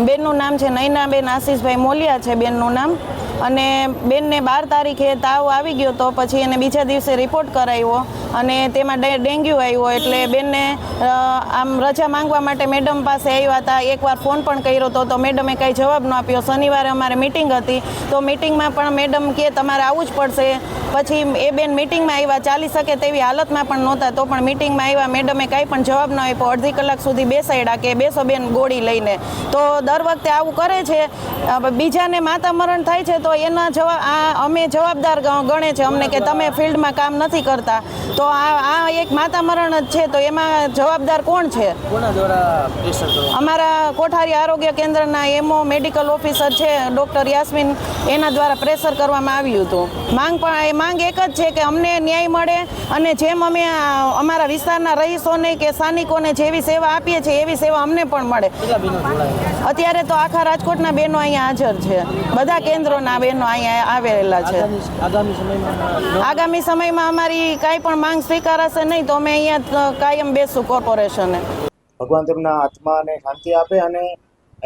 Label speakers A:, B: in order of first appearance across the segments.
A: બેનનું નામ છે નૈનાબેન આશીષભાઈ મોલિયા છે બેનનું નામ, અને બેનને 12 તારીખે તાવ આવી ગયો તો પછી એને બીજા દિવસે રિપોર્ટ કરાવ્યો અને તેમાં ડેન્ગ્યુ આવ્યો. એટલે બેનને આમ રજા માંગવા માટે મેડમ પાસે આવ્યા હતા. એકવાર ફોન પણ કર્યો હતો તો મેડમે કાંઈ જવાબ ન આપ્યો. શનિવારે અમારે મિટિંગ હતી તો મિટિંગમાં પણ મેડમ કે તમારે આવવું જ પડશે. પછી એ બેન મિટિંગમાં આવ્યા, ચાલી શકે તેવી હાલતમાં પણ નહોતા તો પણ મિટિંગમાં આવ્યા. મેડમે કાંઈ પણ જવાબ ન આપ્યો. અડધી કલાક સુધી બેસાડ્યા કે બેસો બેન ગોળી લઈને. તો દર વખતે આવું કરે છે. બીજાને માતા મરણ થાય છે તો એના અમે જવાબદાર ગણે છે અમને કે તમે ફિલ્ડમાં કામ નથી કરતા. તો આ એક માતા મરણ જ છે તો એમાં જવાબદાર કોણ છે? અમારા કોઠારી આરોગ્ય કેન્દ્રના એમઓ મેડિકલ ઓફિસર છે ડૉક્ટર યાસ્મીન, એના દ્વારા પ્રેશર કરવામાં આવ્યું હતું. માંગ એક જ છે કે અમને ન્યાય મળે અને જેમ અમે અમારા વિસ્તારના રહીશોને કે સ્થાનિકોને જેવી સેવા આપીએ છીએ એવી સેવા અમને પણ મળે. અત્યારે તો આખા રાજકોટના બહેનો અહીંયા હાજર છે, બધા કેન્દ્રોના બહેનો અહીંયા આવેલા છે. આગામી સમયમાં અમારી કાંઈ પણ માંગ સ્વીકારાશે નહીં તો અમે અહીંયા કાયમ બેસું કોર્પોરેશને.
B: ભગવાન તેમના આત્માને શાંતિ આપે અને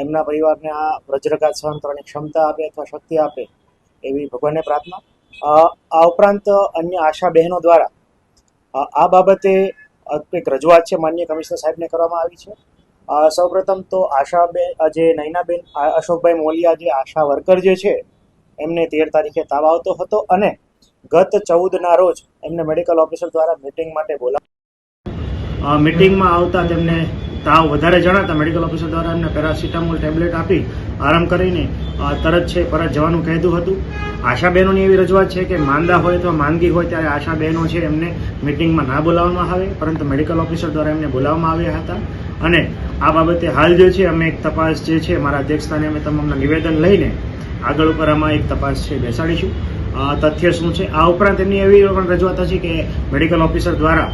B: એમના પરિવારને આ વજ્રઘાત સહન કરવાની ક્ષમતા આપે અથવા શક્તિ આપે એવી ભગવાનને પ્રાર્થના. આ ઉપરાંત અન્ય આશા બહેનો દ્વારા આ બાબતે એક રજૂઆત છે માનનીય કમિશનર સાહેબને કરવામાં આવી છે. સૌપ્રથમ તો જે નૈનાબેન અશોકભાઈ મોલિયા જે આશા વર્કર જે છે એમને 13 તારીખે તાવ આવતો હતો અને ગત 14ના રોજ એમને મેડિકલ ઓફિસર દ્વારા મિટિંગ માટે બોલાવ્યા. મિટિંગમાં આવતા તેમને તાવ વધારે જણાતા મેડિકલ ઓફિસર દ્વારા એમને પેરાસિટામોલ ટેબ્લેટ આપી આરામ કરીને તરત છે પરત જવાનું કહેતું હતું. આશા બહેનોની એવી રજૂઆત છે કે માંદા હોય અથવા માંદગી હોય ત્યારે આશા બહેનો છે એમને મિટિંગમાં ના બોલાવવામાં આવે, પરંતુ મેડિકલ ઓફિસર દ્વારા એમને બોલાવવામાં આવ્યા હતા. અને આ બાબતે હાલ જે છે અમે એક તપાસ જે છે મારા અધ્યક્ષસ્થાને અમે તમામના નિવેદન લઈને આગળ ઉપર આમાં એક તપાસ છે બેસાડીશું. તથ્ય શું છે આ ઉપરાંત એમની એવી પણ રજૂઆત છે કે મેડિકલ ઓફિસર દ્વારા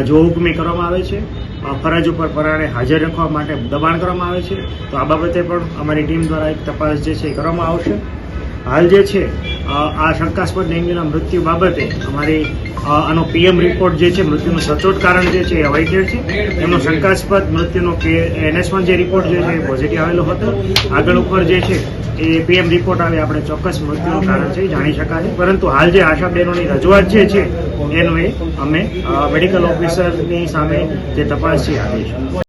B: જો હુકમી કરવામાં આવે છે, ફરજ ઉપર પરાણે હાજર રાખવા માટે દબાણ કરવામાં આવે છે, તો આ બાબતે પણ અમારી ટીમ દ્વારા એક તપાસ જે છે કરવામાં આવશે. હાલ જે છે આ શંકાસ્પદ ડેન્ગ્યુના મૃત્યુ બાબતે અમારી આનો પીએમ રિપોર્ટ જે છે મૃત્યુનું સચોટ કારણ જે છે એ અવાઇટેડ છે. એમનો શંકાસ્પદ મૃત્યુનો NS1 જે રિપોર્ટ જે છે એ પોઝિટિવ આવેલો હતો. આગળ ઉપર જે છે એ પીએમ રિપોર્ટ આવે આપણે ચોક્કસ મૃત્યુનું કારણ છે જાણી શકાય. પરંતુ હાલ જે આશા બહેનોની રજૂઆત જે છે એનો અમે મેડિકલ ઓફિસરની સામે જે તપાસ છે આપીશું.